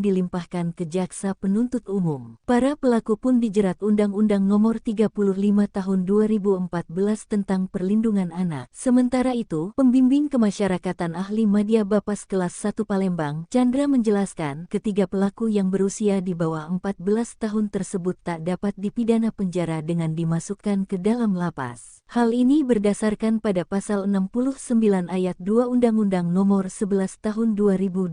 dilimpahkan ke Jaksa Penuntut Umum. Para pelaku pun dijerat Undang-Undang Nomor 35 Tahun 2014 tentang Perlindungan Anak. Sementara itu, Pembimbing Kemasyarakatan Ahli Madya Bapas Kelas 1 Palembang, Chandra menjelaskan, ketiga pelaku yang berusia di bawah 14 tahun tersebut tak dapat dipidana penjara dengan dimasukkan ke dalam lapas. Hal ini berdasarkan pada Pasal 69 Ayat 2 Undang-Undang Nomor 11 Tahun 2012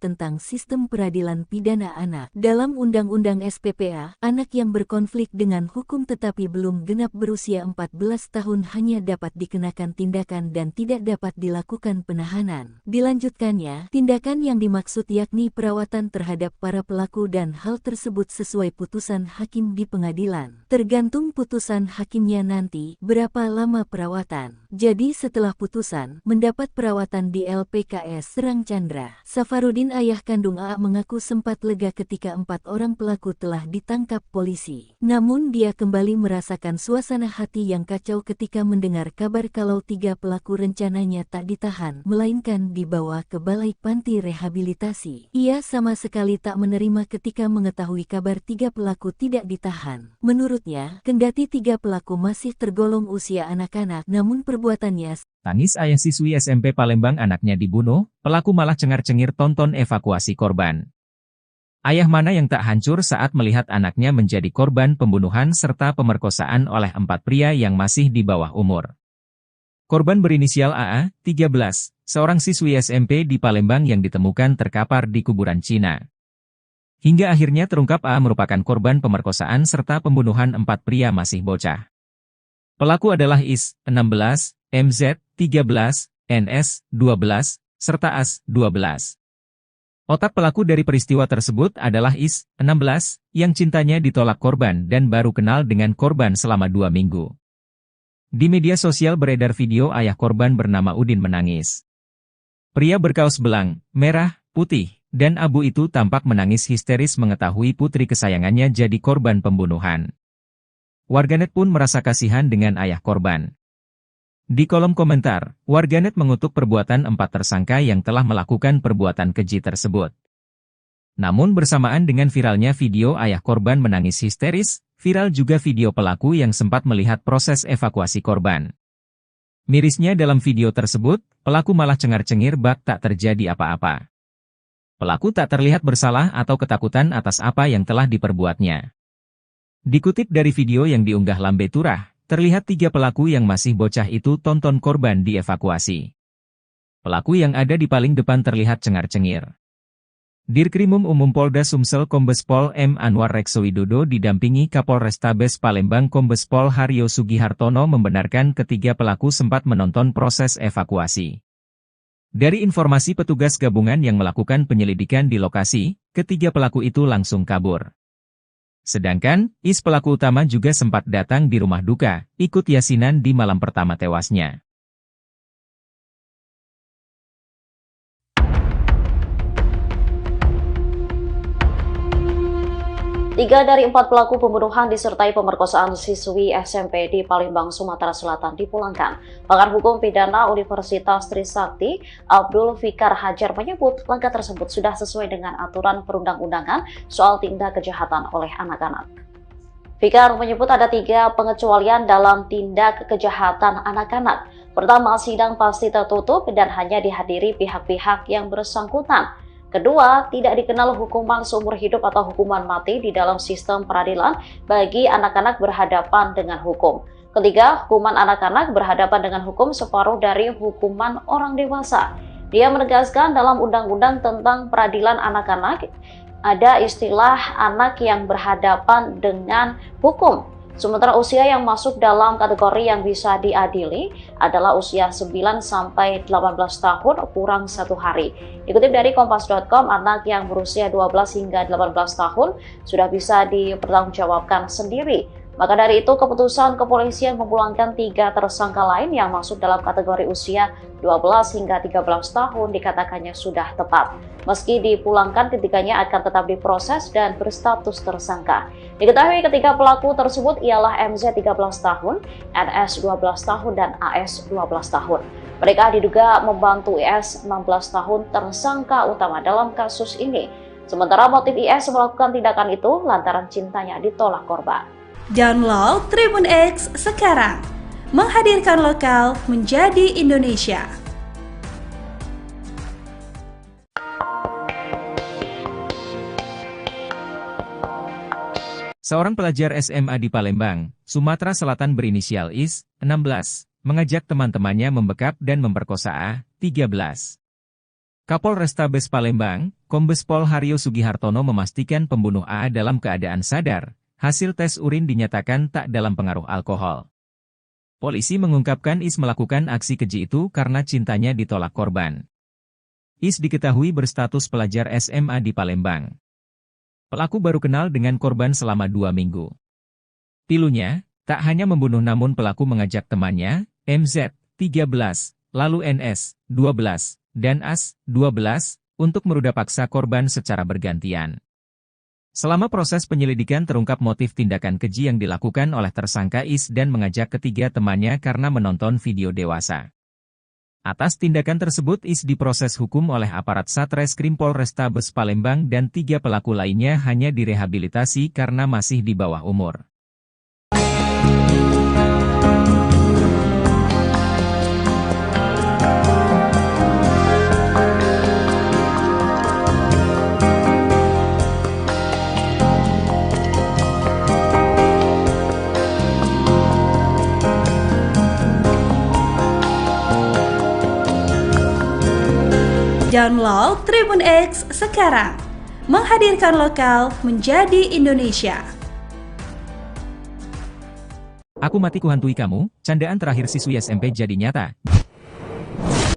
tentang Sistem Peradilan Pidana Anak. Dalam Undang-Undang SPPA, anak yang berkonflik dengan hukum tetapi belum genap berusia 14 tahun hanya dapat dikenakan tindakan dan tidak dapat dilakukan penahanan. Dilanjutkannya, tindakan yang dimaksud yakni perawatan terhadap para pelaku dan hal tersebut sesuai putusan hakim di pengadilan. Tergantung putusan hakimnya nanti, berapa lama perawatan. Jadi setelah putusan, mendapat perawatan di LPKS, serang Chandra. Safarudin, ayah kandung AA, mengaku sempat lega ketika 4 orang pelaku telah ditangkap polisi. Namun dia kembali merasakan suasana hati yang kacau ketika mendengar kabar kalau 3 pelaku rencananya tak ditahan, melainkan dibawa ke Balai Panti Rehabilitasi. Ia sama sekali tak menerima ketika mengetahui kabar 3 pelaku tidak ditahan. Menurutnya, kendati 3 pelaku masih tergolong usia anak-anak, namun perbuatannya. Tangis ayah siswi SMP Palembang anaknya dibunuh, pelaku malah cengar-cengir tonton evakuasi korban. Ayah mana yang tak hancur saat melihat anaknya menjadi korban pembunuhan serta pemerkosaan oleh 4 pria yang masih di bawah umur. Korban berinisial AA, 13, seorang siswi SMP di Palembang yang ditemukan terkapar di kuburan Cina. Hingga akhirnya terungkap AA merupakan korban pemerkosaan serta pembunuhan 4 pria masih bocah. Pelaku adalah IS, 16, MZ, 13, NS, 12, serta AS, 12. Otak pelaku dari peristiwa tersebut adalah IS, 16, yang cintanya ditolak korban dan baru kenal dengan korban selama 2 minggu. Di media sosial beredar video ayah korban bernama Udin menangis. Pria berkaos belang, merah, putih, dan abu itu tampak menangis histeris mengetahui putri kesayangannya jadi korban pembunuhan. Warganet pun merasa kasihan dengan ayah korban. Di kolom komentar, warganet mengutuk perbuatan 4 tersangka yang telah melakukan perbuatan keji tersebut. Namun bersamaan dengan viralnya video ayah korban menangis histeris, viral juga video pelaku yang sempat melihat proses evakuasi korban. Mirisnya dalam video tersebut, pelaku malah cengar-cengir bak tak terjadi apa-apa. Pelaku tak terlihat bersalah atau ketakutan atas apa yang telah diperbuatnya. Dikutip dari video yang diunggah Lambe Turah, terlihat 3 pelaku yang masih bocah itu tonton korban dievakuasi. Pelaku yang ada di paling depan terlihat cengar-cengir. Dirkrimum Umum Polda Sumsel Kombes Pol M. Anwar Reksowidodo didampingi Kapolrestabes Palembang Kombes Pol Haryo Sugihartono membenarkan ketiga pelaku sempat menonton proses evakuasi. Dari informasi petugas gabungan yang melakukan penyelidikan di lokasi, ketiga pelaku itu langsung kabur. Sedangkan, IS pelaku utama juga sempat datang di rumah duka, ikut yasinan di malam pertama tewasnya. 3 dari 4 pelaku pembunuhan disertai pemerkosaan siswi SMP di Palembang, Sumatera Selatan dipulangkan. Pakar Hukum Pidana Universitas Trisakti, Abdul Fikar Hajar menyebut langkah tersebut sudah sesuai dengan aturan perundang-undangan soal tindak kejahatan oleh anak-anak. Fikar menyebut ada 3 pengecualian dalam tindak kejahatan anak-anak. Pertama, sidang pasti tertutup dan hanya dihadiri pihak-pihak yang bersangkutan. Kedua, tidak dikenal hukuman seumur hidup atau hukuman mati di dalam sistem peradilan bagi anak-anak berhadapan dengan hukum. Ketiga, hukuman anak-anak berhadapan dengan hukum separuh dari hukuman orang dewasa. Dia menegaskan dalam undang-undang tentang peradilan anak-anak, ada istilah anak yang berhadapan dengan hukum. Sementara usia yang masuk dalam kategori yang bisa diadili adalah usia 9-18 tahun kurang 1 hari. Dikutip dari Kompas.com, anak yang berusia 12 hingga 18 tahun sudah bisa dipertanggungjawabkan sendiri. Maka dari itu, keputusan kepolisian memulangkan 3 tersangka lain yang masuk dalam kategori usia 12 hingga 13 tahun dikatakannya sudah tepat. Meski dipulangkan, ketiganya akan tetap diproses dan berstatus tersangka. Diketahui ketiga pelaku tersebut ialah MZ 13 tahun, NS 12 tahun, dan AS 12 tahun. Mereka diduga membantu IS 16 tahun tersangka utama dalam kasus ini. Sementara motif IS melakukan tindakan itu lantaran cintanya ditolak korban. Download Tribun X sekarang, menghadirkan lokal menjadi Indonesia. Seorang pelajar SMA di Palembang, Sumatera Selatan berinisial IS, 16, mengajak teman-temannya membekap dan memperkosa A, 13. Kapolrestabes Palembang, Kombes Pol Haryo Sugihartono memastikan pembunuh A dalam keadaan sadar, hasil tes urin dinyatakan tak dalam pengaruh alkohol. Polisi mengungkapkan IS melakukan aksi keji itu karena cintanya ditolak korban. IS diketahui berstatus pelajar SMA di Palembang. Pelaku baru kenal dengan korban selama 2 minggu. Pilunya, tak hanya membunuh namun pelaku mengajak temannya, MZ, 13, lalu NS, 12, dan AS, 12, untuk meruda paksa korban secara bergantian. Selama proses penyelidikan terungkap motif tindakan keji yang dilakukan oleh tersangka IS dan mengajak ketiga temannya karena menonton video dewasa. Atas tindakan tersebut IS diproses hukum oleh aparat Satreskrim Polrestabes Palembang dan 3 pelaku lainnya hanya direhabilitasi karena masih di bawah umur. Download Tribun X sekarang, menghadirkan lokal menjadi Indonesia. Aku mati kuhantui kamu, candaan terakhir siswi SMP jadi nyata.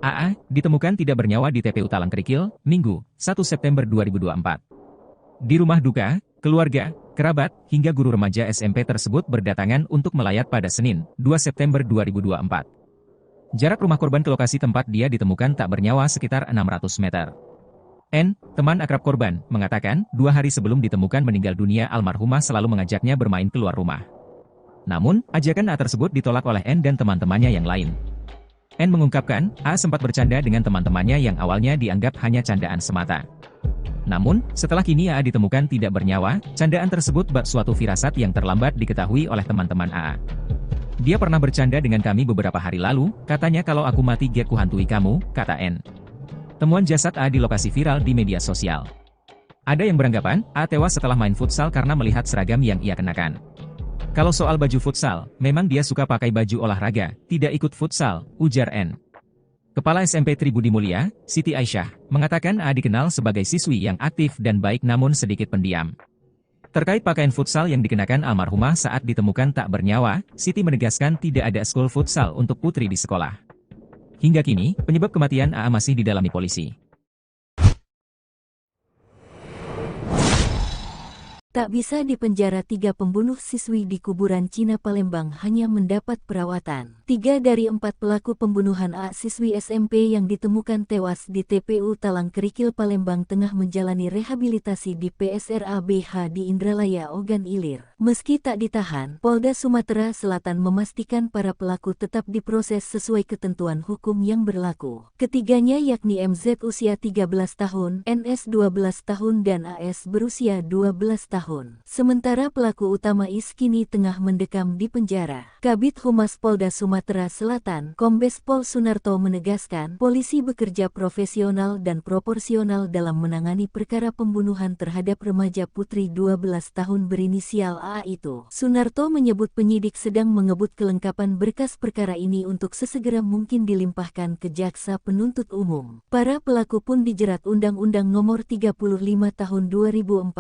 AA, ditemukan tidak bernyawa di TPU Talang Kerikil, Minggu, 1 September 2024. Di rumah duka, keluarga, kerabat, hingga guru remaja SMP tersebut berdatangan untuk melayat pada Senin, 2 September 2024. Jarak rumah korban ke lokasi tempat dia ditemukan tak bernyawa sekitar 600 meter. N, teman akrab korban, mengatakan 2 hari sebelum ditemukan meninggal dunia almarhumah selalu mengajaknya bermain keluar rumah. Namun, ajakan A tersebut ditolak oleh N dan teman-temannya yang lain. N mengungkapkan, A sempat bercanda dengan teman-temannya yang awalnya dianggap hanya candaan semata. Namun, setelah kini A ditemukan tidak bernyawa, candaan tersebut bak suatu firasat yang terlambat diketahui oleh teman-teman A. Dia pernah bercanda dengan kami beberapa hari lalu, katanya kalau aku mati gak kuhantui kamu, kata N. Temuan jasad A di lokasi viral di media sosial. Ada yang beranggapan, A tewas setelah main futsal karena melihat seragam yang ia kenakan. Kalau soal baju futsal, memang dia suka pakai baju olahraga, tidak ikut futsal, ujar N. Kepala SMP Tribudi Mulia, Siti Aisyah, mengatakan A dikenal sebagai siswi yang aktif dan baik namun sedikit pendiam. Terkait pakaian futsal yang dikenakan almarhumah saat ditemukan tak bernyawa, Siti menegaskan tidak ada school futsal untuk putri di sekolah. Hingga kini, penyebab kematian AA masih didalami polisi. Tak bisa dipenjara 3 pembunuh siswi di kuburan Cina Palembang hanya mendapat perawatan. 3 dari 4 pelaku pembunuhan A siswi SMP yang ditemukan tewas di TPU Talang Kerikil Palembang tengah menjalani rehabilitasi di PSRA BH di Indralaya Ogan Ilir. Meski tak ditahan, Polda Sumatera Selatan memastikan para pelaku tetap diproses sesuai ketentuan hukum yang berlaku. Ketiganya yakni MZ usia 13 tahun, NS 12 tahun dan AS berusia 12 tahun. Sementara pelaku utama IS kini tengah mendekam di penjara. Kabid Humas Polda Sumatera Selatan, Kombes Pol Sunarto menegaskan, polisi bekerja profesional dan proporsional dalam menangani perkara pembunuhan terhadap remaja putri 12 tahun berinisial A itu. Sunarto menyebut penyidik sedang mengebut kelengkapan berkas perkara ini untuk sesegera mungkin dilimpahkan ke jaksa penuntut umum. Para pelaku pun dijerat Undang-Undang Nomor 35 Tahun 2014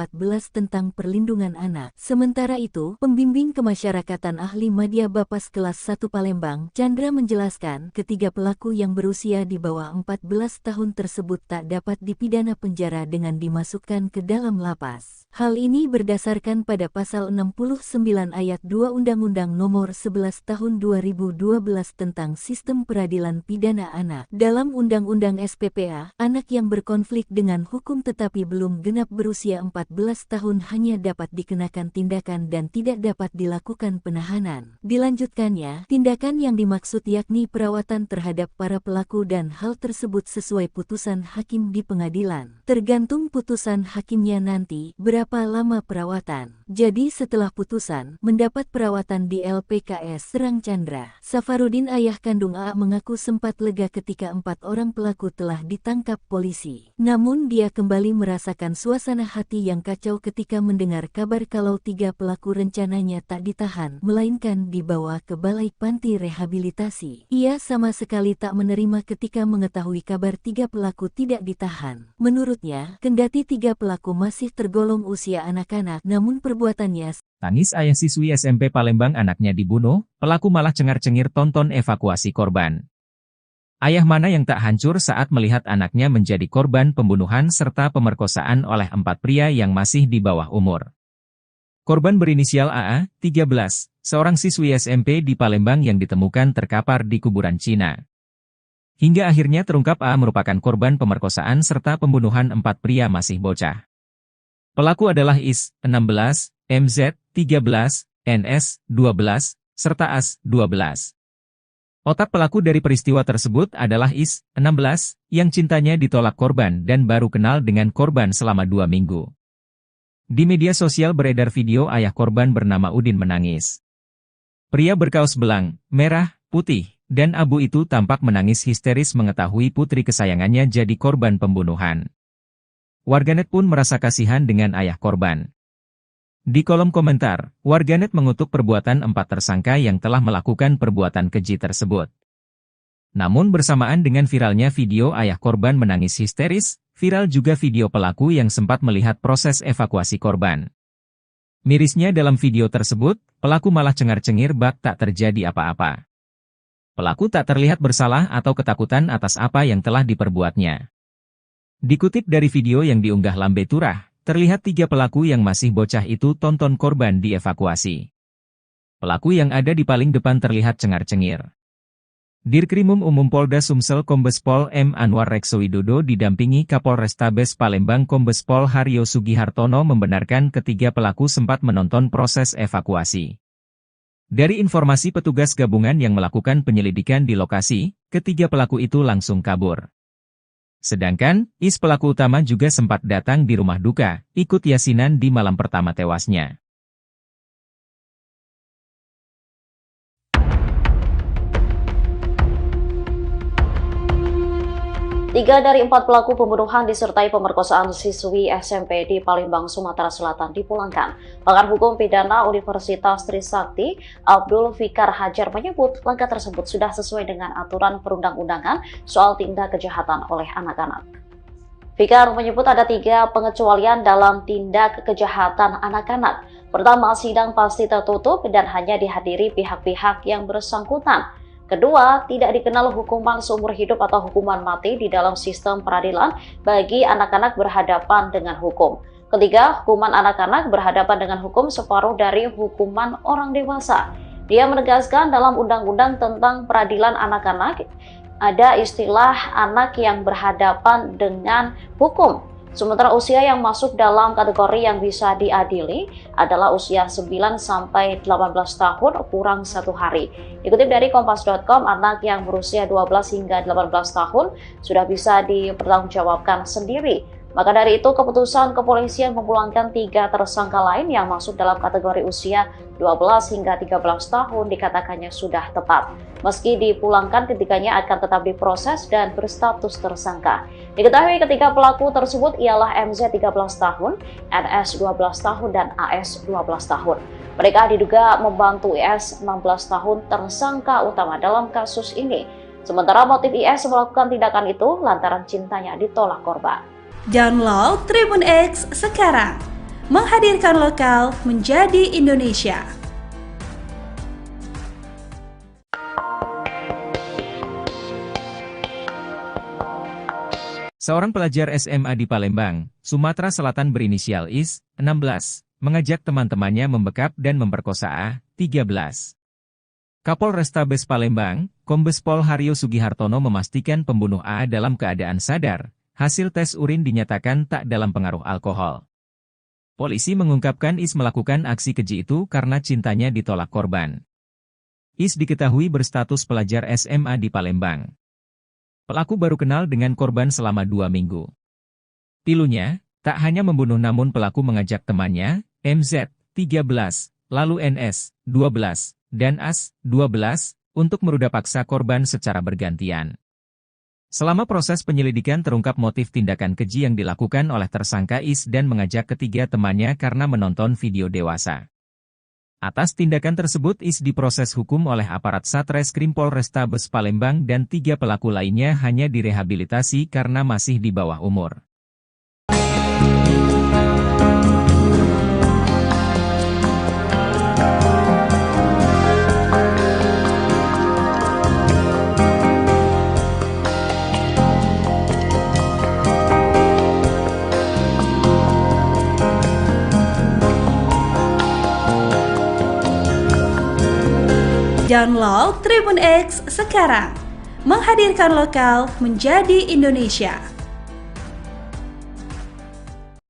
tentang Perlindungan Anak. Sementara itu, pembimbing kemasyarakatan ahli Madya Bapas kelas 1 Palembang, Chandra menjelaskan, ketiga pelaku yang berusia di bawah 14 tahun tersebut tak dapat dipidana penjara dengan dimasukkan ke dalam lapas. Hal ini berdasarkan pada pasal 69 ayat 2 Undang-Undang Nomor 11 Tahun 2012 tentang Sistem Peradilan Pidana Anak. Dalam Undang-Undang SPPA, anak yang berkonflik dengan hukum tetapi belum genap berusia 14 tahun hanya dapat dikenakan tindakan dan tidak dapat dilakukan penahanan. Dilanjutkannya, tindakan yang dimaksud yakni perawatan terhadap para pelaku dan hal tersebut sesuai putusan hakim di pengadilan. Tergantung putusan hakimnya nanti, berapa lama perawatan. Jadi setelah putusan, mendapat perawatan di LPKS Serang Chandra. Safarudin, ayah kandung AA, mengaku sempat lega ketika 4 orang pelaku telah ditangkap polisi. Namun dia kembali merasakan suasana hati yang kacau ketika mendengar kabar kalau 3 pelaku rencananya tak ditahan, melainkan dibawa ke Balai Panti Rehabilitasi. Ia sama sekali tak menerima ketika mengetahui kabar 3 pelaku tidak ditahan. Menurutnya, kendati 3 pelaku masih tergolong usia anak-anak, namun perbuatannya. Tangis ayah siswi SMP Palembang anaknya dibunuh, pelaku malah cengar-cengir tonton evakuasi korban. Ayah mana yang tak hancur saat melihat anaknya menjadi korban pembunuhan serta pemerkosaan oleh 4 pria yang masih di bawah umur. Korban berinisial AA, 13, seorang siswi SMP di Palembang yang ditemukan terkapar di kuburan Cina. Hingga akhirnya terungkap AA merupakan korban pemerkosaan serta pembunuhan 4 pria masih bocah. Pelaku adalah Is, 16, MZ, 13, NS, 12, serta As, 12. Otak pelaku dari peristiwa tersebut adalah Is, 16, yang cintanya ditolak korban dan baru kenal dengan korban selama 2 minggu. Di media sosial beredar video ayah korban bernama Udin menangis. Pria berkaos belang, merah, putih, dan abu itu tampak menangis histeris mengetahui putri kesayangannya jadi korban pembunuhan. Warganet pun merasa kasihan dengan ayah korban. Di kolom komentar, warganet mengutuk perbuatan 4 tersangka yang telah melakukan perbuatan keji tersebut. Namun bersamaan dengan viralnya video ayah korban menangis histeris, viral juga video pelaku yang sempat melihat proses evakuasi korban. Mirisnya dalam video tersebut, pelaku malah cengar-cengir bak tak terjadi apa-apa. Pelaku tak terlihat bersalah atau ketakutan atas apa yang telah diperbuatnya. Dikutip dari video yang diunggah Lambe Turah, terlihat 3 pelaku yang masih bocah itu tonton korban dievakuasi. Pelaku yang ada di paling depan terlihat cengar-cengir. Dirkrimum Umum Polda Sumsel Kombes Pol M. Anwar Reksowidodo didampingi Kapolrestabes Palembang Kombes Pol Haryo Sugihartono membenarkan ketiga pelaku sempat menonton proses evakuasi. Dari informasi petugas gabungan yang melakukan penyelidikan di lokasi, ketiga pelaku itu langsung kabur. Sedangkan, Is pelaku utama juga sempat datang di rumah duka, ikut yasinan di malam pertama tewasnya. Tiga dari 4 pelaku pembunuhan disertai pemerkosaan siswi SMP di Palembang, Sumatera Selatan dipulangkan. Pakar Hukum Pidana Universitas Trisakti, Abdul Fikar Hajar menyebut langkah tersebut sudah sesuai dengan aturan perundang-undangan soal tindak kejahatan oleh anak-anak. Fikar menyebut ada 3 pengecualian dalam tindak kejahatan anak-anak. Pertama, sidang pasti tertutup dan hanya dihadiri pihak-pihak yang bersangkutan. Kedua, tidak dikenal hukuman seumur hidup atau hukuman mati di dalam sistem peradilan bagi anak-anak berhadapan dengan hukum. Ketiga, hukuman anak-anak berhadapan dengan hukum separuh dari hukuman orang dewasa. Dia menegaskan dalam undang-undang tentang peradilan anak-anak, ada istilah anak yang berhadapan dengan hukum. Sementara usia yang masuk dalam kategori yang bisa diadili adalah usia 9-18 tahun kurang 1 hari. Dikutip dari Kompas.com, anak yang berusia 12 hingga 18 tahun sudah bisa dipertanggungjawabkan sendiri. Maka dari itu, keputusan kepolisian memulangkan 3 tersangka lain yang masuk dalam kategori usia 12 hingga 13 tahun dikatakannya sudah tepat. Meski dipulangkan, ketiganya akan tetap diproses dan berstatus tersangka. Diketahui ketiga pelaku tersebut ialah MZ 13 tahun, NS 12 tahun, dan AS 12 tahun. Mereka diduga membantu IS 16 tahun tersangka utama dalam kasus ini. Sementara motif IS melakukan tindakan itu lantaran cintanya ditolak korban. Download Tribun X sekarang, menghadirkan lokal menjadi Indonesia. Seorang pelajar SMA di Palembang, Sumatera Selatan berinisial Is, 16, mengajak teman-temannya membekap dan memperkosa A. 13. Kapolrestabes Palembang, Kombes Pol Haryo Sugihartono memastikan pembunuh A dalam keadaan sadar, hasil tes urin dinyatakan tak dalam pengaruh alkohol. Polisi mengungkapkan Is melakukan aksi keji itu karena cintanya ditolak korban. Is diketahui berstatus pelajar SMA di Palembang. Pelaku baru kenal dengan korban selama 2 minggu. Pilunya, tak hanya membunuh namun pelaku mengajak temannya, MZ, 13, lalu NS, 12, dan AS, 12, untuk meruda paksa korban secara bergantian. Selama proses penyelidikan terungkap motif tindakan keji yang dilakukan oleh tersangka Is dan mengajak ketiga temannya karena menonton video dewasa. Atas tindakan tersebut Is diproses hukum oleh aparat Satreskrim Polrestabes Palembang dan 3 pelaku lainnya hanya direhabilitasi karena masih di bawah umur. Download Tribun X sekarang, menghadirkan lokal menjadi Indonesia.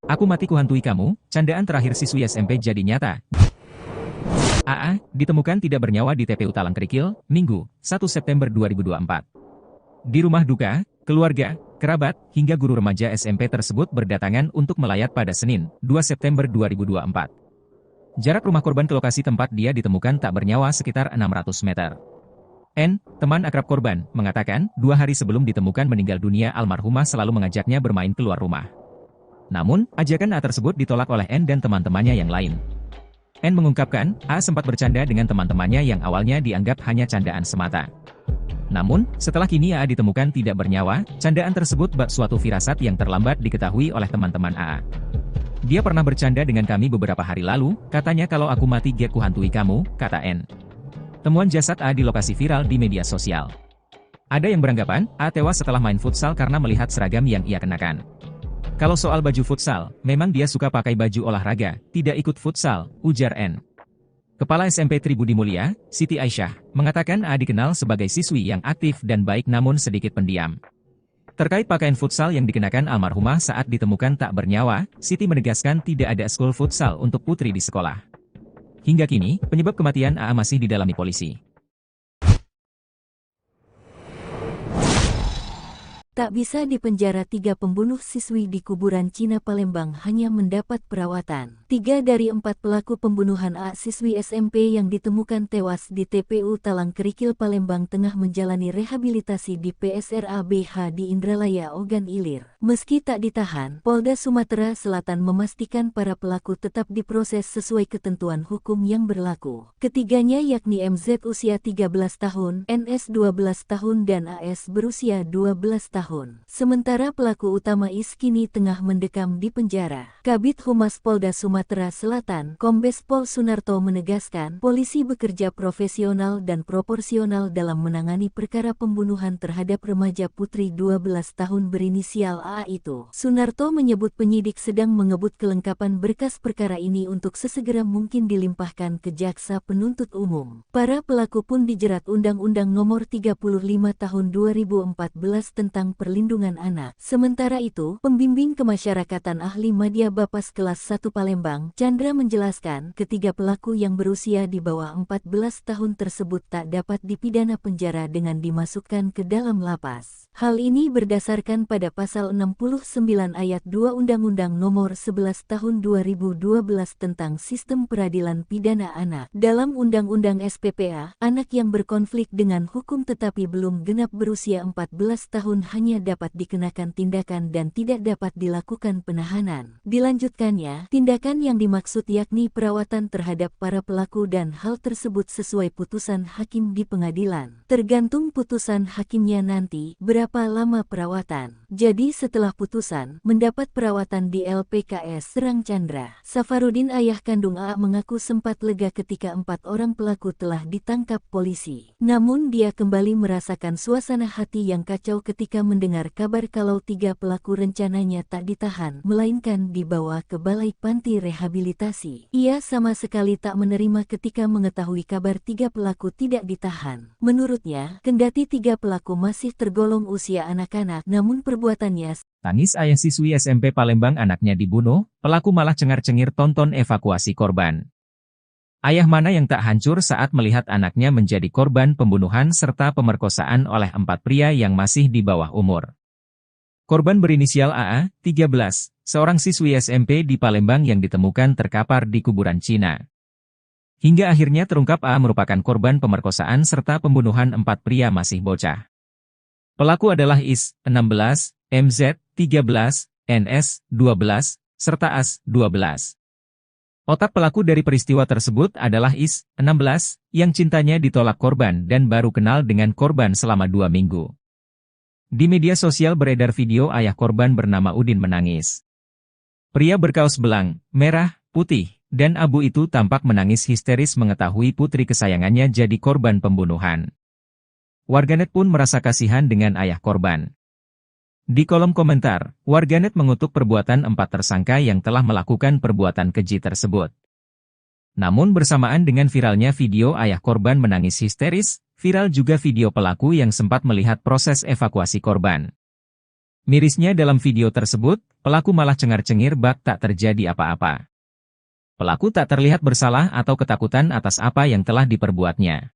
Aku mati kuhantui kamu, candaan terakhir siswi SMP jadi nyata. AA, ditemukan tidak bernyawa di TPU Talangkerikil, Minggu, 1 September 2024. Di rumah duka, keluarga, kerabat, hingga guru remaja SMP tersebut berdatangan untuk melayat pada Senin, 2 September 2024. Jarak rumah korban ke lokasi tempat dia ditemukan tak bernyawa sekitar 600 meter. N, teman akrab korban, mengatakan 2 hari sebelum ditemukan meninggal dunia almarhumah selalu mengajaknya bermain keluar rumah. Namun, ajakan A tersebut ditolak oleh N dan teman-temannya yang lain. N mengungkapkan, A sempat bercanda dengan teman-temannya yang awalnya dianggap hanya candaan semata. Namun, setelah kini A ditemukan tidak bernyawa, candaan tersebut bak suatu firasat yang terlambat diketahui oleh teman-teman A. Dia pernah bercanda dengan kami beberapa hari lalu, katanya kalau aku mati dia kuhantui kamu, kata N. Temuan jasad A di lokasi viral di media sosial. Ada yang beranggapan, A tewas setelah main futsal karena melihat seragam yang ia kenakan. Kalau soal baju futsal, memang dia suka pakai baju olahraga, tidak ikut futsal, ujar N. Kepala SMP Tribudi Mulia, Siti Aisyah, mengatakan A dikenal sebagai siswi yang aktif dan baik namun sedikit pendiam. Terkait pakaian futsal yang dikenakan almarhumah saat ditemukan tak bernyawa, Siti menegaskan tidak ada school futsal untuk putri di sekolah. Hingga kini, penyebab kematian AA masih didalami polisi. Tak bisa dipenjara 3 pembunuh siswi di kuburan Cina Palembang hanya mendapat perawatan. 3 dari 4 pelaku pembunuhan A siswi SMP yang ditemukan tewas di TPU Talangkerikil Palembang tengah menjalani rehabilitasi di PSRA BH di Indralaya Ogan Ilir. Meski tak ditahan, Polda Sumatera Selatan memastikan para pelaku tetap diproses sesuai ketentuan hukum yang berlaku. Ketiganya yakni MZ usia 13 tahun, NS 12 tahun dan AS berusia 12 tahun. Sementara pelaku utama Is kini tengah mendekam di penjara. Kabid Humas Polda Sumatera Selatan, Kombes Pol Sunarto menegaskan, polisi bekerja profesional dan proporsional dalam menangani perkara pembunuhan terhadap remaja putri 12 tahun berinisial A itu. Sunarto menyebut penyidik sedang mengebut kelengkapan berkas perkara ini untuk sesegera mungkin dilimpahkan ke jaksa penuntut umum. Para pelaku pun dijerat Undang-Undang Nomor 35 Tahun 2014 tentang Perlindungan Anak. Sementara itu, pembimbing kemasyarakatan ahli Madya Bapas kelas 1 Palembang, Chandra menjelaskan, ketiga pelaku yang berusia di bawah 14 tahun tersebut tak dapat dipidana penjara dengan dimasukkan ke dalam lapas. Hal ini berdasarkan pada pasal 69 ayat 2 Undang-Undang Nomor 11 Tahun 2012 tentang Sistem Peradilan Pidana Anak. Dalam Undang-Undang SPPA, anak yang berkonflik dengan hukum tetapi belum genap berusia 14 tahun hanya dapat dikenakan tindakan dan tidak dapat dilakukan penahanan. Dilanjutkannya, tindakan yang dimaksud yakni perawatan terhadap para pelaku dan hal tersebut sesuai putusan hakim di pengadilan. Tergantung putusan hakimnya nanti, berapa lama perawatan. Jadi setelah putusan, mendapat perawatan di LPKS Serang Chandra. Safarudin ayah kandung A mengaku sempat lega ketika 4 orang pelaku telah ditangkap polisi. Namun dia kembali merasakan suasana hati yang kacau ketika mendengar kabar kalau 3 pelaku rencananya tak ditahan, melainkan dibawa ke Balai Panti rehabilitasi. Ia sama sekali tak menerima ketika mengetahui kabar 3 pelaku tidak ditahan. Menurutnya, kendati 3 pelaku masih tergolong usia anak-anak, namun perbuatannya. Tangis ayah siswi SMP Palembang anaknya dibunuh, pelaku malah cengar-cengir tonton evakuasi korban. Ayah mana yang tak hancur saat melihat anaknya menjadi korban pembunuhan serta pemerkosaan oleh 4 pria yang masih di bawah umur. Korban berinisial AA, 13, seorang siswi SMP di Palembang yang ditemukan terkapar di kuburan Cina. Hingga akhirnya terungkap AA merupakan korban pemerkosaan serta pembunuhan 4 pria masih bocah. Pelaku adalah Is, 16, MZ, 13, NS, 12, serta AS, 12. Otak pelaku dari peristiwa tersebut adalah Is, 16, yang cintanya ditolak korban dan baru kenal dengan korban selama 2 minggu. Di media sosial beredar video ayah korban bernama Udin menangis. Pria berkaos belang, merah, putih, dan abu itu tampak menangis histeris mengetahui putri kesayangannya jadi korban pembunuhan. Warganet pun merasa kasihan dengan ayah korban. Di kolom komentar, warganet mengutuk perbuatan 4 tersangka yang telah melakukan perbuatan keji tersebut. Namun bersamaan dengan viralnya video ayah korban menangis histeris, viral juga video pelaku yang sempat melihat proses evakuasi korban. Mirisnya dalam video tersebut, pelaku malah cengar-cengir bak tak terjadi apa-apa. Pelaku tak terlihat bersalah atau ketakutan atas apa yang telah diperbuatnya.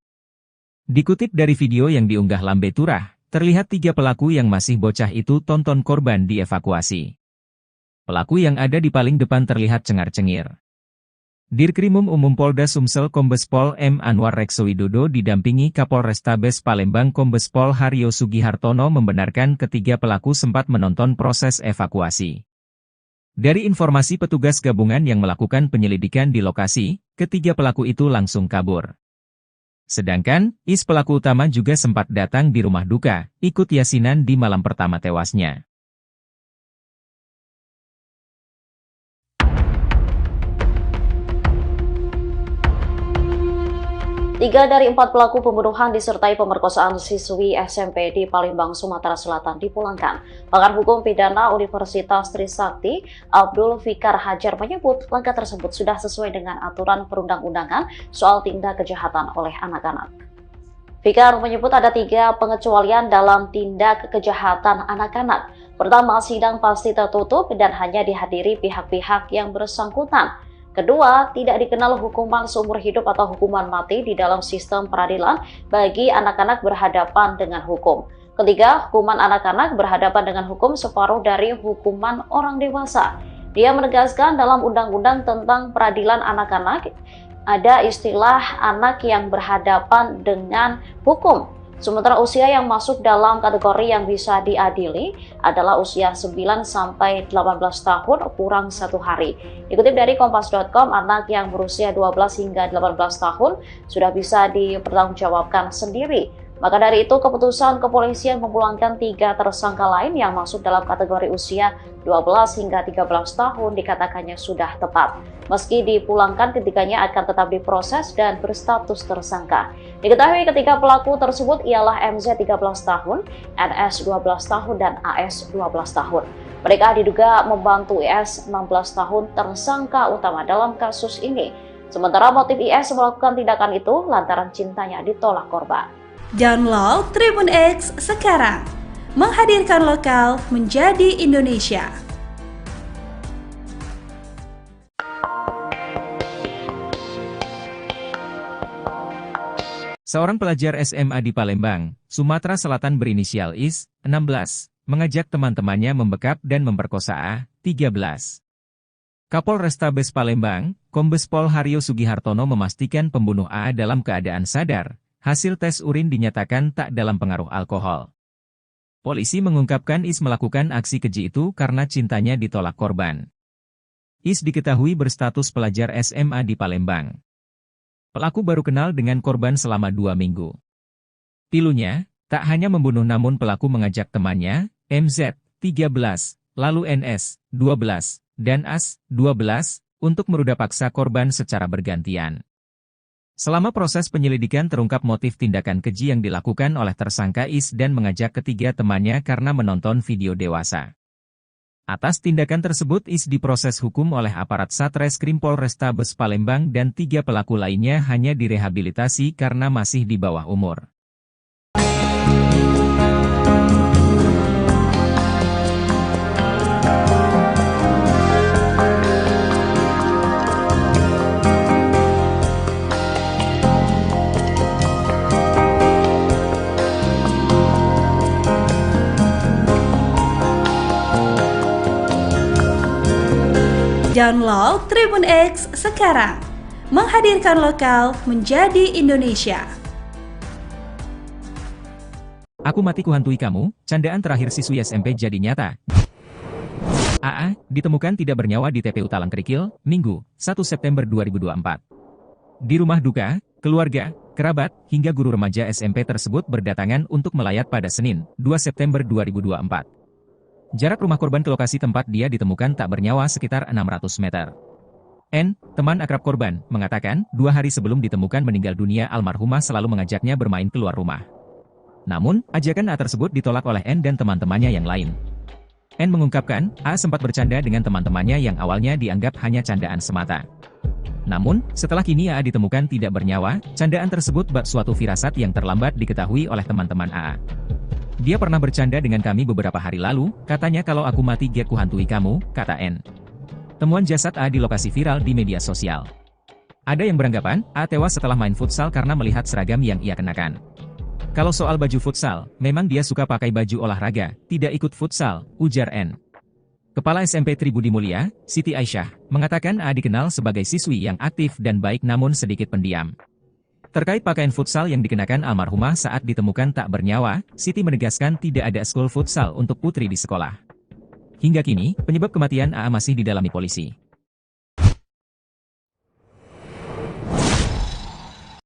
Dikutip dari video yang diunggah Lambe Turah, terlihat 3 pelaku yang masih bocah itu tonton korban dievakuasi. Pelaku yang ada di paling depan terlihat cengar-cengir. Dirkrimum Umum Polda Sumsel Kombes Pol M. Anwar Reksowidodo didampingi Kapolrestabes Palembang Kombes Pol Haryo Sugihartono membenarkan ketiga pelaku sempat menonton proses evakuasi. Dari informasi petugas gabungan yang melakukan penyelidikan di lokasi, ketiga pelaku itu langsung kabur. Sedangkan, Is pelaku utama juga sempat datang di rumah duka, ikut yasinan di malam pertama tewasnya. Tiga dari 4 pelaku pembunuhan disertai pemerkosaan siswi SMP di Palembang, Sumatera Selatan dipulangkan. Pakar Hukum Pidana Universitas Trisakti, Abdul Fikar Hajar menyebut langkah tersebut sudah sesuai dengan aturan perundang-undangan soal tindak kejahatan oleh anak-anak. Fikar menyebut ada 3 pengecualian dalam tindak kejahatan anak-anak. Pertama, sidang pasti tertutup dan hanya dihadiri pihak-pihak yang bersangkutan. Kedua, tidak dikenal hukuman seumur hidup atau hukuman mati di dalam sistem peradilan bagi anak-anak berhadapan dengan hukum. Ketiga, hukuman anak-anak berhadapan dengan hukum separuh dari hukuman orang dewasa. Dia menegaskan dalam undang-undang tentang peradilan anak-anak, ada istilah anak yang berhadapan dengan hukum. Sementara usia yang masuk dalam kategori yang bisa diadili adalah usia 9-18 tahun kurang 1 hari. Dikutip dari Kompas.com, anak yang berusia 12 hingga 18 tahun sudah bisa dipertanggungjawabkan sendiri. Maka dari itu, keputusan kepolisian memulangkan 3 tersangka lain yang masuk dalam kategori usia 12 hingga 13 tahun dikatakannya sudah tepat. Meski dipulangkan, ketiganya akan tetap diproses dan berstatus tersangka. Diketahui ketiga pelaku tersebut ialah MZ 13 tahun, NS 12 tahun, dan AS 12 tahun. Mereka diduga membantu IS 16 tahun tersangka utama dalam kasus ini. Sementara motif IS melakukan tindakan itu lantaran cintanya ditolak korban. Download Tribun X sekarang, menghadirkan lokal menjadi Indonesia. Seorang pelajar SMA di Palembang, Sumatera Selatan berinisial Is, 16, mengajak teman-temannya membekap dan memperkosa A, 13. Kapolrestabes Palembang, Kombes Pol Haryo Sugihartono memastikan pembunuh A dalam keadaan sadar. Hasil tes urin dinyatakan tak dalam pengaruh alkohol. Polisi mengungkapkan Is melakukan aksi keji itu karena cintanya ditolak korban. Is diketahui berstatus pelajar SMA di Palembang. Pelaku baru kenal dengan korban selama 2 minggu. Pilunya, tak hanya membunuh namun pelaku mengajak temannya, MZ, 13, lalu NS, 12, dan AS, 12, untuk meruda paksa korban secara bergantian. Selama proses penyelidikan terungkap motif tindakan keji yang dilakukan oleh tersangka Is dan mengajak ketiga temannya karena menonton video dewasa. Atas tindakan tersebut Is diproses hukum oleh aparat Satreskrim Polrestabes Palembang dan 3 pelaku lainnya hanya direhabilitasi karena masih di bawah umur. Download Tribun X sekarang, menghadirkan lokal menjadi Indonesia. Aku mati kuhantui kamu, candaan terakhir siswi SMP jadi nyata. AA, ditemukan tidak bernyawa di TPU Talang Kerikil, Minggu, 1 September 2024. Di rumah duka, keluarga, kerabat, hingga guru remaja SMP tersebut berdatangan untuk melayat pada Senin, 2 September 2024. Jarak rumah korban ke lokasi tempat dia ditemukan tak bernyawa sekitar 600 meter. N, teman akrab korban, mengatakan 2 hari sebelum ditemukan meninggal dunia almarhumah selalu mengajaknya bermain keluar rumah. Namun, ajakan A tersebut ditolak oleh N dan teman-temannya yang lain. N mengungkapkan, A sempat bercanda dengan teman-temannya yang awalnya dianggap hanya candaan semata. Namun, setelah kini A ditemukan tidak bernyawa, candaan tersebut bak suatu firasat yang terlambat diketahui oleh teman-teman AA. Dia pernah bercanda dengan kami beberapa hari lalu, katanya kalau aku mati gak kuhantui kamu, kata N. Temuan jasad A di lokasi viral di media sosial. Ada yang beranggapan, A tewas setelah main futsal karena melihat seragam yang ia kenakan. Kalau soal baju futsal, memang dia suka pakai baju olahraga, tidak ikut futsal, ujar N. Kepala SMP Tribudi Mulia, Siti Aisyah, mengatakan A dikenal sebagai siswi yang aktif dan baik namun sedikit pendiam. Terkait pakaian futsal yang dikenakan almarhumah saat ditemukan tak bernyawa, Siti menegaskan tidak ada school futsal untuk putri di sekolah. Hingga kini, penyebab kematian AA masih didalami polisi.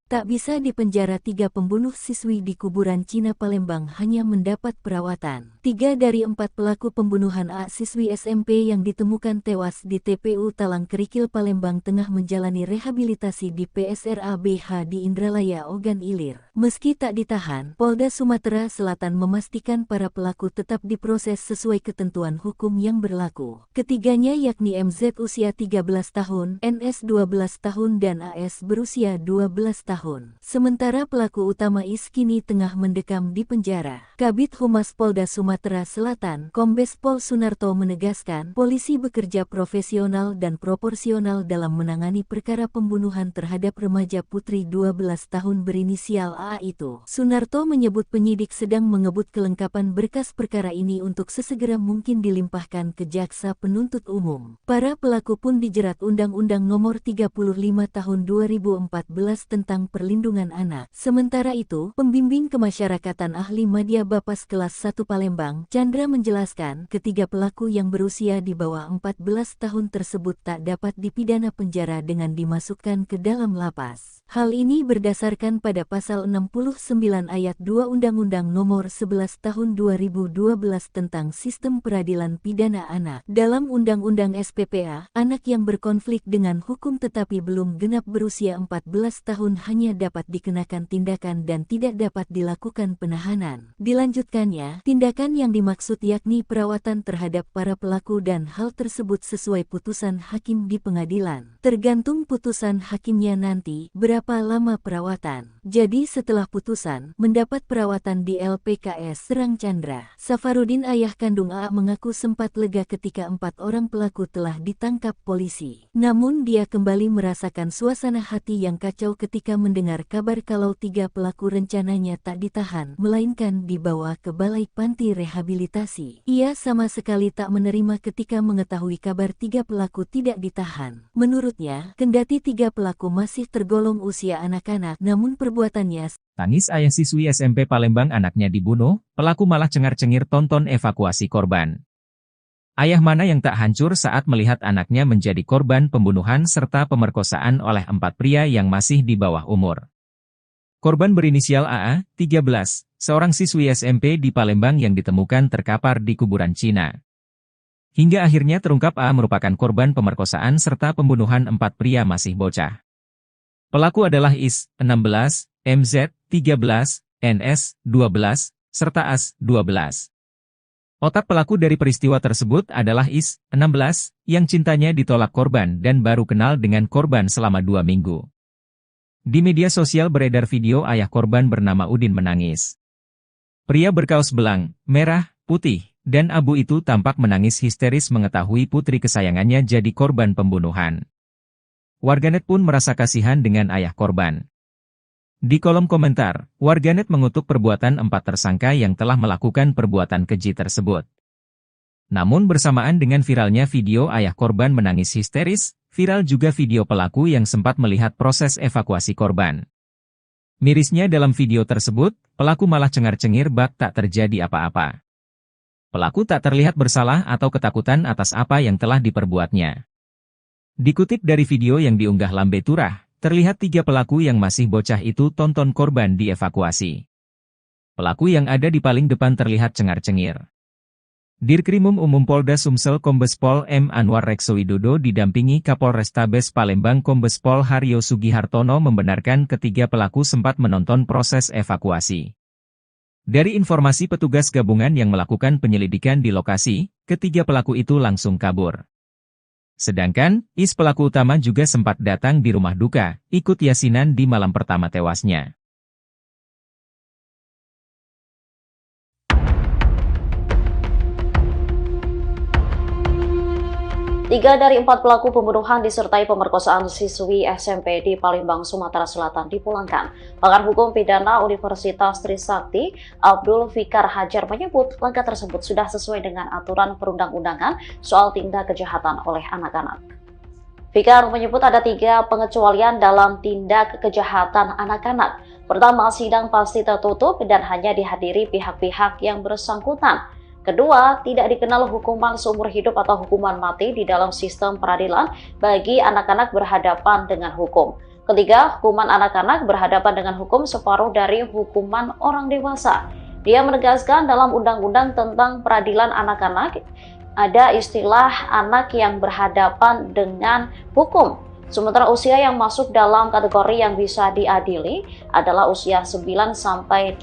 Tak bisa dipenjara 3 pembunuh siswi di kuburan Cina Palembang hanya mendapat perawatan. 3 dari 4 pelaku pembunuhan A siswi SMP yang ditemukan tewas di TPU Talang Kerikil Palembang tengah menjalani rehabilitasi di PSRA BH di Indralaya Ogan Ilir. Meski tak ditahan, Polda Sumatera Selatan memastikan para pelaku tetap diproses sesuai ketentuan hukum yang berlaku. Ketiganya yakni MZ usia 13 tahun, NS 12 tahun dan AS berusia 12 tahun. Sementara pelaku utama Is kini tengah mendekam di penjara. Kabid Humas Polda Sumatera Selatan, Kombes Pol Sunarto menegaskan, polisi bekerja profesional dan proporsional dalam menangani perkara pembunuhan terhadap remaja putri 12 tahun berinisial A itu. Sunarto menyebut penyidik sedang mengebut kelengkapan berkas perkara ini untuk sesegera mungkin dilimpahkan ke jaksa penuntut umum. Para pelaku pun dijerat Undang-Undang Nomor 35 Tahun 2014 tentang Perlindungan Anak. Sementara itu, pembimbing kemasyarakatan ahli Madya Bapas kelas 1 Palembang, Chandra menjelaskan, ketiga pelaku yang berusia di bawah 14 tahun tersebut tak dapat dipidana penjara dengan dimasukkan ke dalam lapas. Hal ini berdasarkan pada pasal 69 ayat 2 Undang-Undang Nomor 11 Tahun 2012 tentang Sistem Peradilan Pidana Anak. Dalam Undang-Undang SPPA, anak yang berkonflik dengan hukum tetapi belum genap berusia 14 tahun hanya dapat dikenakan tindakan dan tidak dapat dilakukan penahanan. Dilanjutkannya, tindakan yang dimaksud yakni perawatan terhadap para pelaku dan hal tersebut sesuai putusan hakim di pengadilan. Tergantung putusan hakimnya nanti, berapa lama perawatan. Jadi setelah putusan, mendapat perawatan di LPKS Serang Chandra. Safarudin ayah kandung AA mengaku sempat lega ketika 4 orang pelaku telah ditangkap polisi. Namun dia kembali merasakan suasana hati yang kacau ketika mendengar kabar kalau 3 pelaku rencananya tak ditahan, melainkan dibawa ke Balai Panti Rehabilitasi. Ia sama sekali tak menerima ketika mengetahui kabar 3 pelaku tidak ditahan. Menurutnya, kendati 3 pelaku masih tergolong usia anak-anak, namun perbuatannya. Tangis ayah siswi SMP Palembang anaknya dibunuh, pelaku malah cengar-cengir tonton evakuasi korban. Ayah mana yang tak hancur saat melihat anaknya menjadi korban pembunuhan serta pemerkosaan oleh 4 pria yang masih di bawah umur. Korban berinisial AA, 13, seorang siswi SMP di Palembang yang ditemukan terkapar di kuburan Cina. Hingga akhirnya terungkap AA merupakan korban pemerkosaan serta pembunuhan 4 pria masih bocah. Pelaku adalah Is, 16, MZ, 13, NS, 12, serta AS, 12. Otak pelaku dari peristiwa tersebut adalah Is, 16, yang cintanya ditolak korban dan baru kenal dengan korban selama 2 minggu. Di media sosial beredar video ayah korban bernama Udin menangis. Pria berkaos belang, merah, putih, dan abu itu tampak menangis histeris mengetahui putri kesayangannya jadi korban pembunuhan. Warganet pun merasa kasihan dengan ayah korban. Di kolom komentar, warganet mengutuk perbuatan 4 tersangka yang telah melakukan perbuatan keji tersebut. Namun bersamaan dengan viralnya video ayah korban menangis histeris, viral juga video pelaku yang sempat melihat proses evakuasi korban. Mirisnya dalam video tersebut, pelaku malah cengar-cengir bak tak terjadi apa-apa. Pelaku tak terlihat bersalah atau ketakutan atas apa yang telah diperbuatnya. Dikutip dari video yang diunggah Lambe Turah, terlihat 3 pelaku yang masih bocah itu tonton korban dievakuasi. Pelaku yang ada di paling depan terlihat cengar-cengir. Dirkrimum Umum Polda Sumsel Kombes Pol M. Anwar Reksowidodo didampingi Kapolrestabes Palembang Kombes Pol Haryo Sugihartono membenarkan ketiga pelaku sempat menonton proses evakuasi. Dari informasi petugas gabungan yang melakukan penyelidikan di lokasi, ketiga pelaku itu langsung kabur. Sedangkan, Is pelaku utama juga sempat datang di rumah duka, ikut yasinan di malam pertama tewasnya. Tiga dari 4 pelaku pembunuhan disertai pemerkosaan siswi SMP di Palembang, Sumatera Selatan dipulangkan. Pakar Hukum Pidana Universitas Trisakti, Abdul Fikar Hajar menyebut langkah tersebut sudah sesuai dengan aturan perundang-undangan soal tindak kejahatan oleh anak-anak. Fikar menyebut ada 3 pengecualian dalam tindak kejahatan anak-anak. Pertama, sidang pasti tertutup dan hanya dihadiri pihak-pihak yang bersangkutan. Kedua, tidak dikenal hukuman seumur hidup atau hukuman mati di dalam sistem peradilan bagi anak-anak berhadapan dengan hukum. Ketiga, hukuman anak-anak berhadapan dengan hukum separuh dari hukuman orang dewasa. Dia menegaskan dalam undang-undang tentang peradilan anak-anak, ada istilah anak yang berhadapan dengan hukum. Sementara usia yang masuk dalam kategori yang bisa diadili adalah usia 9-18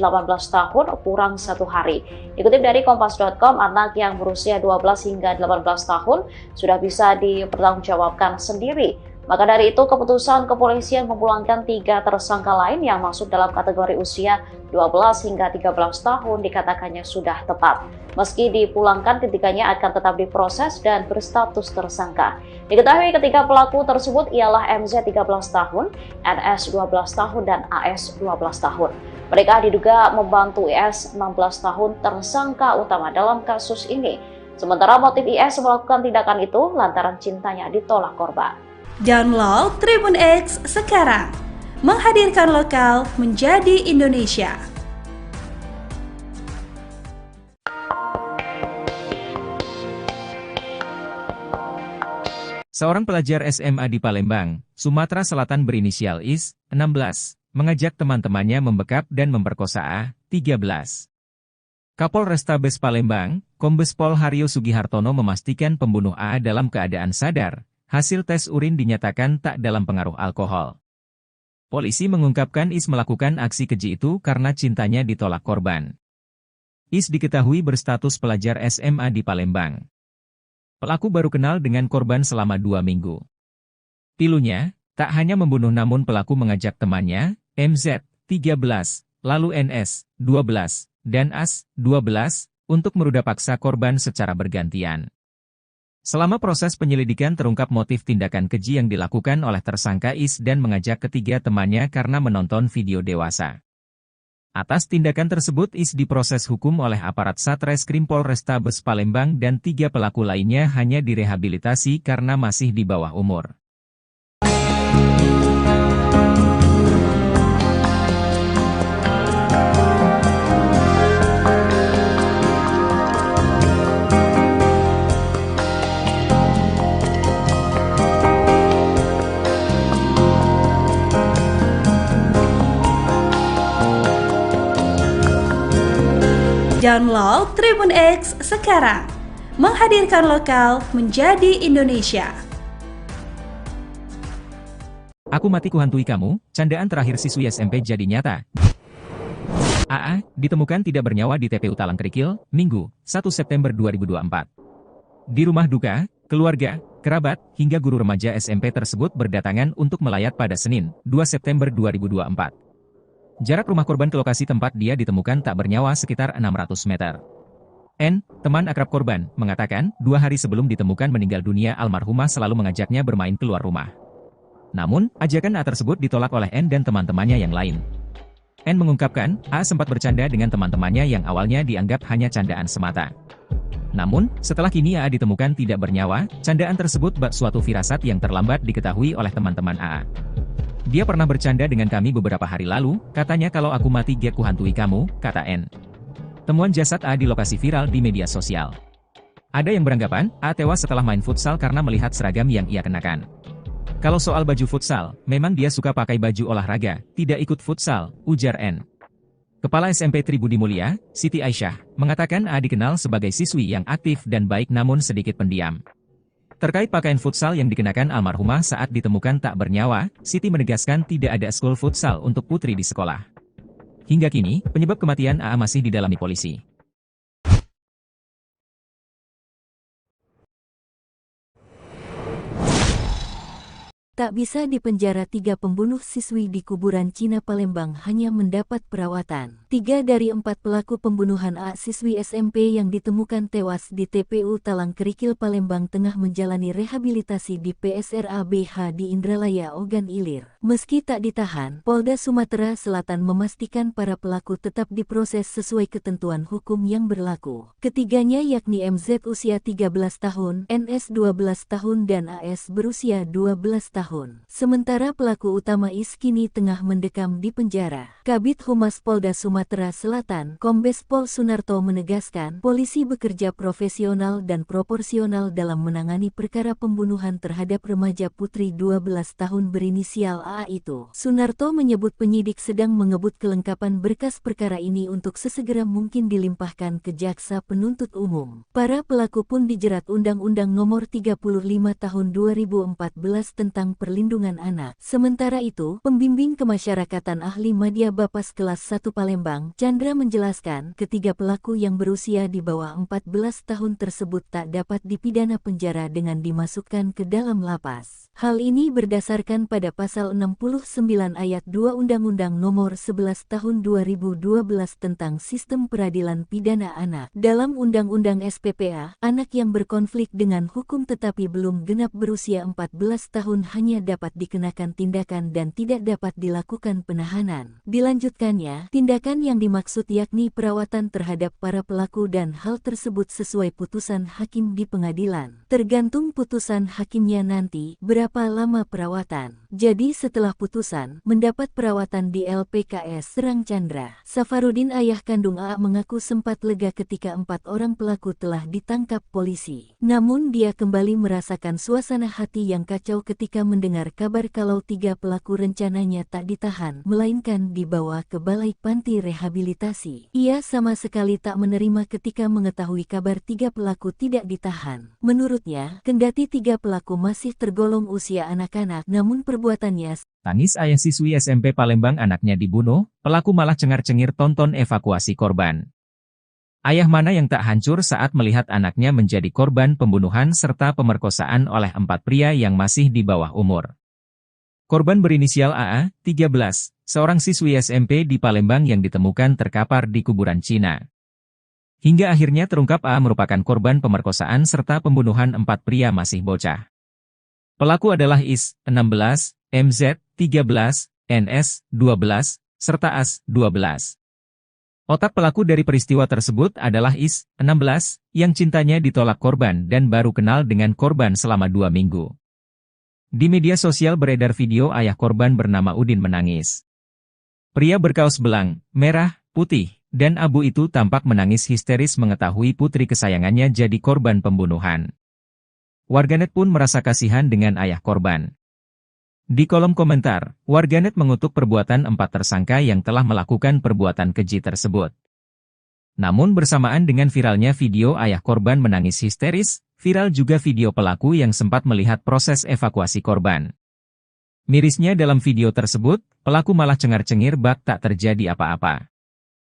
tahun kurang 1 hari. Dikutip dari Kompas.com, anak yang berusia 12 hingga 18 tahun sudah bisa dipertanggungjawabkan sendiri. Maka dari itu, keputusan kepolisian memulangkan 3 tersangka lain yang masuk dalam kategori usia 12 hingga 13 tahun dikatakannya sudah tepat. Meski dipulangkan, ketiganya akan tetap diproses dan berstatus tersangka. Diketahui ketiga pelaku tersebut ialah MZ 13 tahun, NS 12 tahun, dan AS 12 tahun. Mereka diduga membantu IS 16 tahun tersangka utama dalam kasus ini. Sementara motif IS melakukan tindakan itu lantaran cintanya ditolak korban. Download Tribun X sekarang, menghadirkan lokal menjadi Indonesia. Seorang pelajar SMA di Palembang, Sumatera Selatan berinisial Is, 16, mengajak teman-temannya membekap dan memperkosa A, 13. Kapolrestabes Palembang, Kombes Pol Haryo Sugihartono memastikan pembunuh A dalam keadaan sadar. Hasil tes urin dinyatakan tak dalam pengaruh alkohol. Polisi mengungkapkan Is melakukan aksi keji itu karena cintanya ditolak korban. Is diketahui berstatus pelajar SMA di Palembang. Pelaku baru kenal dengan korban selama 2 minggu. Pilunya, tak hanya membunuh namun pelaku mengajak temannya, MZ, 13, lalu NS, 12, dan AS, 12, untuk meruda paksa korban secara bergantian. Selama proses penyelidikan terungkap motif tindakan keji yang dilakukan oleh tersangka Is dan mengajak ketiga temannya karena menonton video dewasa. Atas tindakan tersebut Is diproses hukum oleh aparat Satreskrim Polrestabes Palembang dan 3 pelaku lainnya hanya direhabilitasi karena masih di bawah umur. Download Tribun X sekarang, menghadirkan lokal menjadi Indonesia. Aku mati kuhantui kamu, candaan terakhir siswi SMP jadi nyata. AA ditemukan tidak bernyawa di TPU Talang Kerikil, Minggu, 1 September 2024. Di rumah duka, keluarga, kerabat, hingga guru remaja SMP tersebut berdatangan untuk melayat pada Senin, 2 September 2024. Jarak rumah korban ke lokasi tempat dia ditemukan tak bernyawa sekitar 600 meter. N, teman akrab korban, mengatakan 2 hari sebelum ditemukan meninggal dunia almarhumah selalu mengajaknya bermain keluar rumah. Namun, ajakan A tersebut ditolak oleh N dan teman-temannya yang lain. N mengungkapkan, A sempat bercanda dengan teman-temannya yang awalnya dianggap hanya candaan semata. Namun, setelah kini A ditemukan tidak bernyawa, candaan tersebut bak suatu firasat yang terlambat diketahui oleh teman-teman AA. Dia pernah bercanda dengan kami beberapa hari lalu, katanya kalau aku mati gak kuhantui kamu, kata N. Temuan jasad A di lokasi viral di media sosial. Ada yang beranggapan, A tewas setelah main futsal karena melihat seragam yang ia kenakan. Kalau soal baju futsal, memang dia suka pakai baju olahraga, tidak ikut futsal, ujar N. Kepala SMP Tribudi Mulia, Siti Aisyah, mengatakan A dikenal sebagai siswi yang aktif dan baik namun sedikit pendiam. Terkait pakaian futsal yang dikenakan almarhumah saat ditemukan tak bernyawa, Siti menegaskan tidak ada school futsal untuk putri di sekolah. Hingga kini, penyebab kematian AA masih didalami polisi. Tak bisa dipenjara 3 pembunuh siswi di kuburan Cina Palembang hanya mendapat perawatan. 3 dari 4 pelaku pembunuhan A siswi SMP yang ditemukan tewas di TPU Talang Kerikil Palembang tengah menjalani rehabilitasi di PSRA BH di Indralaya Ogan Ilir. Meski tak ditahan, Polda Sumatera Selatan memastikan para pelaku tetap diproses sesuai ketentuan hukum yang berlaku. Ketiganya yakni MZ usia 13 tahun, NS 12 tahun dan AS berusia 12 tahun. Sementara pelaku utama Is kini tengah mendekam di penjara. Kabid Humas Polda Sumatera Selatan, Kombes Pol Sunarto menegaskan, polisi bekerja profesional dan proporsional dalam menangani perkara pembunuhan terhadap remaja putri 12 tahun berinisial AA itu. Sunarto menyebut penyidik sedang mengebut kelengkapan berkas perkara ini untuk sesegera mungkin dilimpahkan ke jaksa penuntut umum. Para pelaku pun dijerat Undang-Undang Nomor 35 Tahun 2014 tentang Perlindungan Anak. Sementara itu, pembimbing kemasyarakatan ahli Madya Bapas kelas 1 Palembang, Chandra menjelaskan, ketiga pelaku yang berusia di bawah 14 tahun tersebut tak dapat dipidana penjara dengan dimasukkan ke dalam lapas. Hal ini berdasarkan pada pasal 69 ayat 2 Undang-Undang Nomor 11 Tahun 2012 tentang Sistem Peradilan Pidana Anak. Dalam Undang-Undang SPPA, anak yang berkonflik dengan hukum tetapi belum genap berusia 14 tahun hanya dapat dikenakan tindakan dan tidak dapat dilakukan penahanan. Dilanjutkannya, tindakan yang dimaksud yakni perawatan terhadap para pelaku dan hal tersebut sesuai putusan hakim di pengadilan. Tergantung putusan hakimnya nanti, berapa lama perawatan. Jadi setelah putusan, mendapat perawatan di LPKS Serang Chandra. Safarudin ayah kandung AA mengaku sempat lega ketika 4 orang pelaku telah ditangkap polisi. Namun dia kembali merasakan suasana hati yang kacau ketika mendengar kabar kalau 3 pelaku rencananya tak ditahan, melainkan dibawa ke Balai Panti Rehabilitasi. Ia sama sekali tak menerima ketika mengetahui kabar 3 pelaku tidak ditahan. Menurutnya, kendati 3 pelaku masih tergolong usia anak-anak, namun perbuatannya. Tangis ayah siswi SMP Palembang anaknya dibunuh, pelaku malah cengar-cengir tonton evakuasi korban. Ayah mana yang tak hancur saat melihat anaknya menjadi korban pembunuhan serta pemerkosaan oleh 4 pria yang masih di bawah umur. Korban berinisial AA, 13, seorang siswi SMP di Palembang yang ditemukan terkapar di kuburan Cina. Hingga akhirnya terungkap AA merupakan korban pemerkosaan serta pembunuhan 4 pria masih bocah. Pelaku adalah Is, 16, MZ, 13, NS, 12, serta AS, 12. Otak pelaku dari peristiwa tersebut adalah Is, 16, yang cintanya ditolak korban dan baru kenal dengan korban selama 2 minggu. Di media sosial beredar video ayah korban bernama Udin menangis. Pria berkaos belang, merah, putih, dan abu itu tampak menangis histeris mengetahui putri kesayangannya jadi korban pembunuhan. Warganet pun merasa kasihan dengan ayah korban. Di kolom komentar, warganet mengutuk perbuatan 4 tersangka yang telah melakukan perbuatan keji tersebut. Namun bersamaan dengan viralnya video ayah korban menangis histeris, viral juga video pelaku yang sempat melihat proses evakuasi korban. Mirisnya dalam video tersebut, pelaku malah cengar-cengir bak tak terjadi apa-apa.